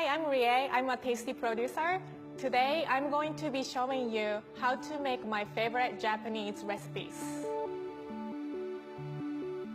I'm Rie. I'm a tasty producer. Today, I'm going to be showing you how to make my favorite Japanese recipes.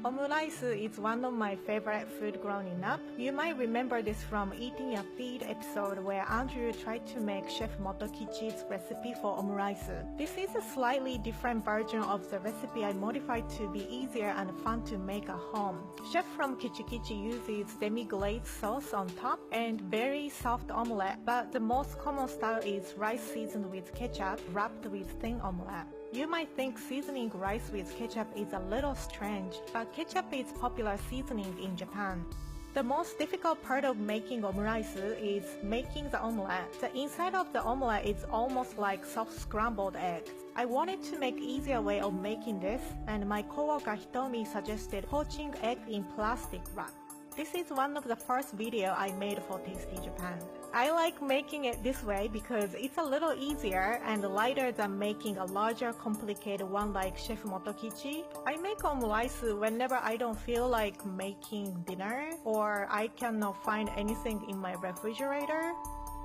Omurice is one of my favorite food growing up. You might remember this from Eating a Feed episode where Andrew tried to make Chef Motokichi's recipe for omurice. This is a slightly different version of the recipe I modified to be easier and fun to make at home. Chef from Kichikichi uses demi-glazed sauce on top and very soft omelette, but the most common style is rice seasoned with ketchup wrapped with thin omelette. You might think seasoning rice with ketchup is a little strange, but ketchup is popular seasoning in Japan. The most difficult part of making omurice is making the omelette. The inside of the omelette is almost like soft scrambled eggs. I wanted to make easier way of making this, and my coworker Hitomi suggested poaching egg in plastic wrap. This is one of the first video I made for Tasty Japan. I like making it this way because it's a little easier and lighter than making a larger complicated one like Chef Motokichi. I make omurice whenever I don't feel like making dinner or I cannot find anything in my refrigerator.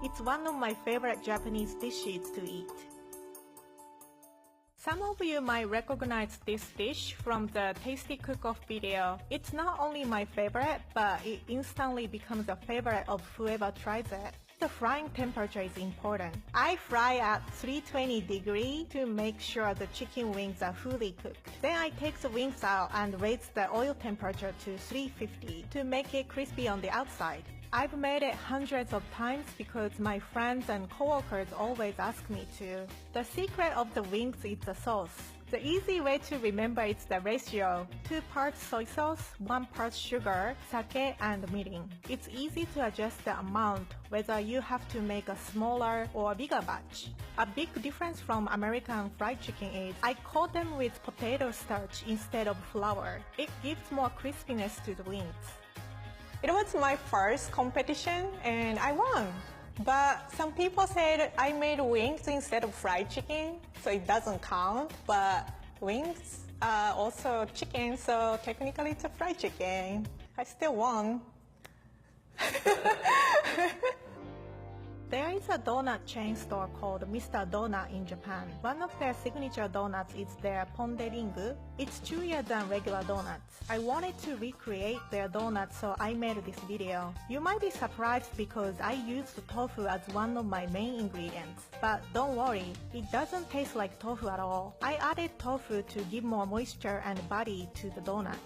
It's one of my favorite Japanese dishes to eat. Some of you might recognize this dish from the Tasty Cook-Off video. It's not only my favorite, but it instantly becomes a favorite of whoever tries it. The frying temperature is important. I fry at 320 degrees to make sure the chicken wings are fully cooked. Then I take the wings out and raise the oil temperature to 350 to make it crispy on the outside. I've made it hundreds of times because my friends and coworkers always ask me to. The secret of the wings is the sauce. The easy way to remember is the ratio: 2 parts soy sauce, 1 part sugar, sake, and mirin. It's easy to adjust the amount whether you have to make a smaller or bigger batch. A big difference from American fried chicken is I coat them with potato starch instead of flour. It gives more crispiness to the wings. It was my first competition and I won. But some people said I made wings instead of fried chicken, so it doesn't count. But wings are also chicken, so technically it's a fried chicken. I still won. There is a donut chain store called Mr. Donut in Japan. One of their signature donuts is their ponderingu. It's chewier than regular donuts. I wanted to recreate their donuts, so I made this video. You might be surprised because I used tofu as one of my main ingredients. But don't worry, it doesn't taste like tofu at all. I added tofu to give more moisture and body to the donuts.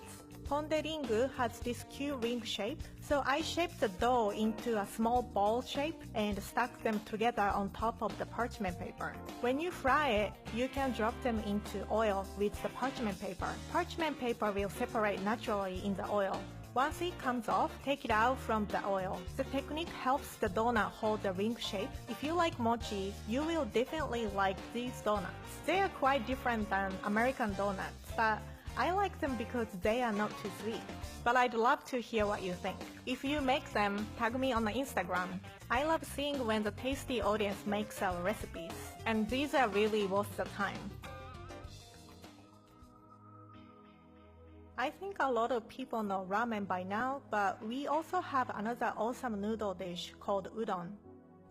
Ponderingu has this cute ring shape, so I shaped the dough into a small ball shape and stuck them together on top of the parchment paper. When you fry it, you can drop them into oil with the parchment paper. Parchment paper will separate naturally in the oil. Once it comes off, take it out from the oil. The technique helps the donut hold the ring shape. If you like mochi, you will definitely like these donuts. They are quite different than American donuts, but I like them because they are not too sweet. But I'd love to hear what you think. If you make them, tag me on the Instagram. I love seeing when the tasty audience makes our recipes, and these are really worth the time. I think a lot of people know ramen by now, but we also have another awesome noodle dish called udon.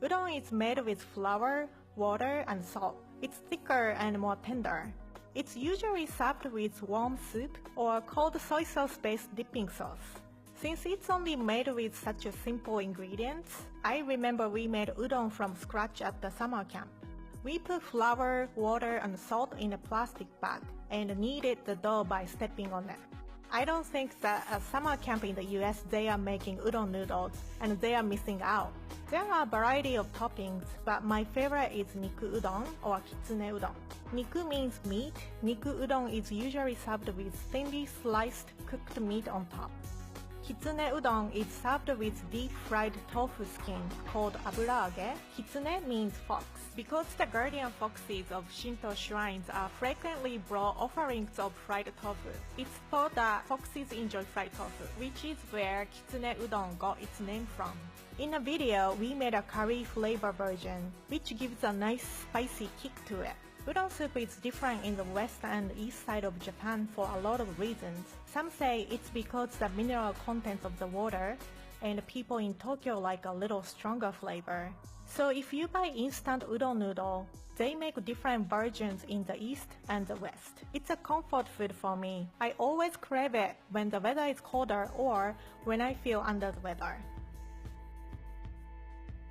Udon is made with flour, water, and salt. It's thicker and more tender. It's usually served with warm soup or cold soy sauce-based dipping sauce. Since it's only made with such a simple ingredients, I remember we made udon from scratch at the summer camp. We put flour, water, and salt in a plastic bag and kneaded the dough by stepping on it. I don't think that at summer camp in the US they are making udon noodles and they are missing out. There are a variety of toppings, but my favorite is niku udon or kitsune udon. Niku means meat. Niku udon is usually served with thinly sliced cooked meat on top. Kitsune udon is served with deep-fried tofu skin called aburaage. Kitsune means fox. Because the guardian foxes of Shinto shrines are frequently brought offerings of fried tofu, it's thought that foxes enjoy fried tofu, which is where kitsune udon got its name from. In a video, we made a curry flavor version, which gives a nice spicy kick to it. Udon soup is different in the west and east side of Japan for a lot of reasons. Some say it's because the mineral content of the water, and people in Tokyo like a little stronger flavor. So if you buy instant udon noodle, they make different versions in the East and the West. It's a comfort food for me. I always crave it when the weather is colder or when I feel under the weather.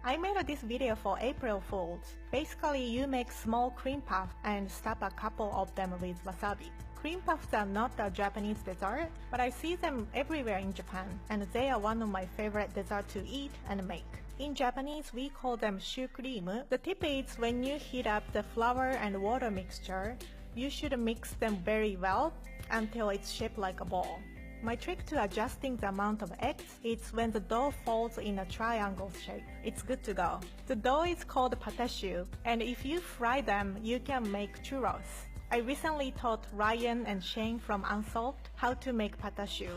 I made this video for April Fools. Basically, you make small cream puffs and stuff a couple of them with wasabi. Cream puffs are not a Japanese dessert, but I see them everywhere in Japan, and they are one of my favorite desserts to eat and make. In Japanese, we call them shukrimu. The tip is when you heat up the flour and water mixture, you should mix them very well until it's shaped like a ball. My trick to adjusting the amount of eggs is when the dough falls in a triangle shape. It's good to go. The dough is called patashu, and if you fry them, you can make churros. I recently taught Ryan and Shane from Unsolved how to make patashu.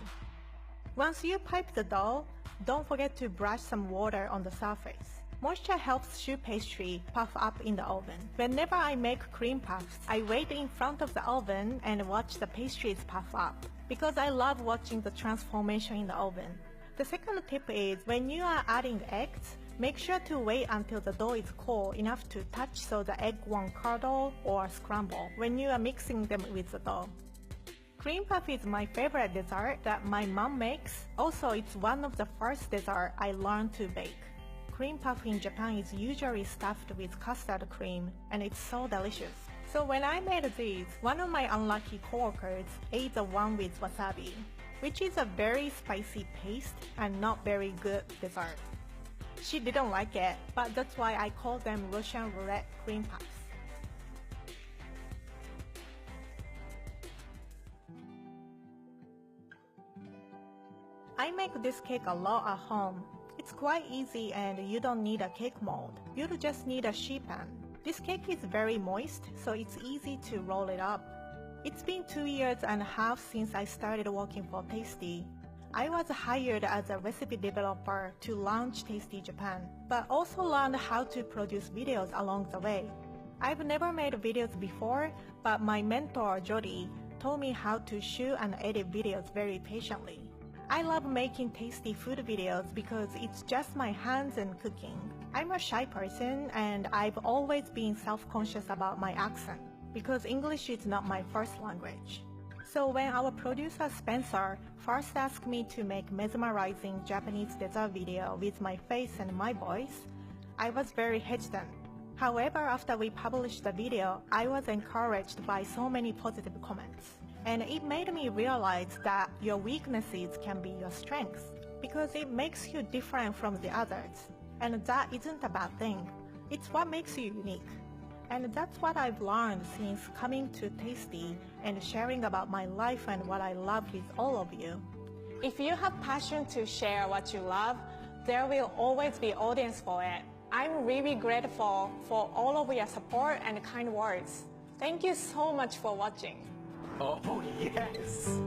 Once you pipe the dough, don't forget to brush some water on the surface. Moisture helps choux pastry puff up in the oven. Whenever I make cream puffs, I wait in front of the oven and watch the pastries puff up, because I love watching the transformation in the oven. The second tip is when you are adding eggs, make sure to wait until the dough is cold enough to touch so the egg won't curdle or scramble when you are mixing them with the dough. Cream puff is my favorite dessert that my mom makes. Also, it's one of the first desserts I learned to bake. Cream puff in Japan is usually stuffed with custard cream, and it's so delicious. So when I made these, one of my unlucky coworkers ate the one with wasabi, which is a very spicy paste and not very good dessert. She didn't like it, but that's why I call them Russian roulette cream puffs. I make this cake a lot at home. It's quite easy and you don't need a cake mold. You'll just need a sheet pan. This cake is very moist, so it's easy to roll it up. It's been 2.5 years since I started working for Tasty. I was hired as a recipe developer to launch Tasty Japan, but also learned how to produce videos along the way. I've never made videos before, but my mentor Jody told me how to shoot and edit videos very patiently. I love making tasty food videos because it's just my hands and cooking. I'm a shy person and I've always been self-conscious about my accent because English is not my first language. So when our producer Spencer first asked me to make mesmerizing Japanese dessert video with my face and my voice, I was very hesitant. However, after we published the video, I was encouraged by so many positive comments. And it made me realize that your weaknesses can be your strengths because it makes you different from the others. And that isn't a bad thing. It's what makes you unique. And that's what I've learned since coming to Tasty and sharing about my life and what I love with all of you. If you have passion to share what you love, there will always be audience for it. I'm really grateful for all of your support and kind words. Thank you so much for watching. Oh, yes!